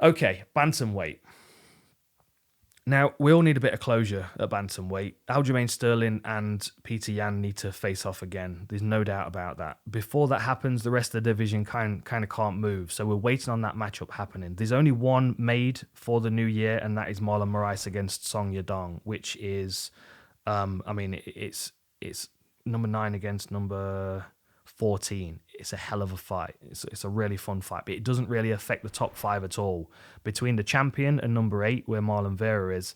Okay, bantamweight. Now, we all need a bit of closure at bantamweight. Aljamain Sterling and Peter Yan need to face off again. There's no doubt about that. Before that happens, the rest of the division kind of can't move. So we're waiting on that matchup happening. There's only one made for the new year, and that is Marlon Moraes against Song Yadong, which is, it's number 9 against number 14. It's a hell of a fight. It's a really fun fight, but it doesn't really affect the top 5 at all. Between the champion and number 8, where Marlon Vera is,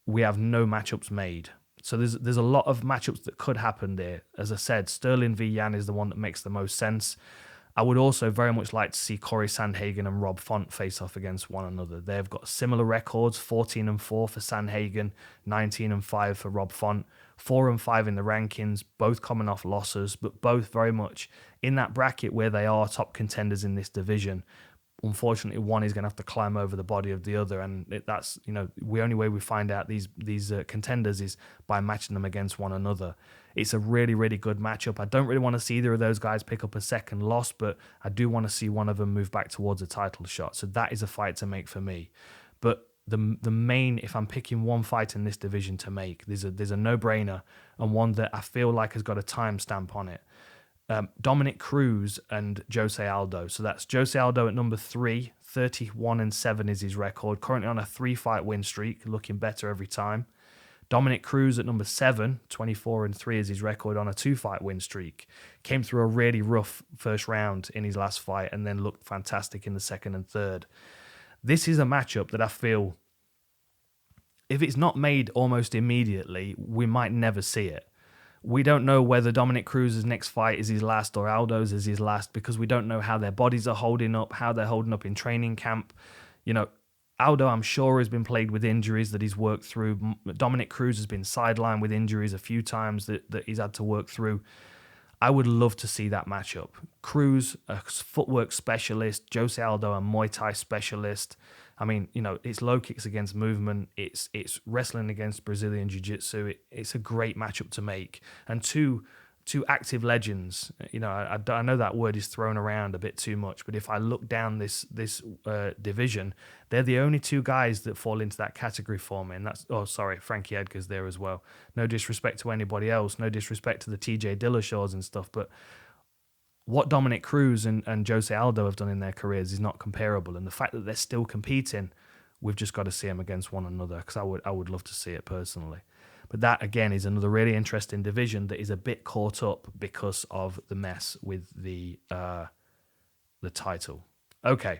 we have no matchups made. So there's a lot of matchups that could happen there. As I said, Sterling v Yan is the one that makes the most sense. I would also very much like to see Corey Sandhagen and Rob Font face off against one another. They've got similar records, 14-4 for Sandhagen, 19-5 for Rob Font, 4-5 in the rankings, both coming off losses, but both very much in that bracket where they are top contenders in this division. Unfortunately, one is going to have to climb over the body of the other, and that's, the only way we find out these contenders is by matching them against one another. It's a really, really good matchup. I don't really want to see either of those guys pick up a second loss, but I do want to see one of them move back towards a title shot. So that is a fight to make for me. But the main, if I'm picking one fight in this division to make, there's a no-brainer, and one that I feel like has got a timestamp on it. Dominic Cruz and Jose Aldo. So that's Jose Aldo at number 3, 31-7 is his record. Currently on a 3-fight win streak, looking better every time. Dominic Cruz at number 7, 24-3 is his record on a 2-fight win streak. Came through a really rough first round in his last fight and then looked fantastic in the second and third. This is a matchup that I feel, if it's not made almost immediately, we might never see it. We don't know whether Dominic Cruz's next fight is his last or Aldo's is his last, because we don't know how their bodies are holding up, how they're holding up in training camp. Aldo, I'm sure, has been plagued with injuries that he's worked through. Dominic Cruz has been sidelined with injuries a few times that he's had to work through. I would love to see that matchup. Cruz, a footwork specialist, Jose Aldo, a Muay Thai specialist. I mean, it's low kicks against movement. It's wrestling against Brazilian Jiu-Jitsu. It's a great matchup to make. And two active legends. I know that word is thrown around a bit too much, but if I look down this division, they're the only 2 guys that fall into that category for me. And that's, Frankie Edgar's there as well. No disrespect to anybody else. No disrespect to the TJ Dillashaws and stuff, but what Dominic Cruz and Jose Aldo have done in their careers is not comparable. And the fact that they're still competing, we've just got to see them against one another, because I would love to see it personally. But that, again, is another really interesting division that is a bit caught up because of the mess with the title. Okay.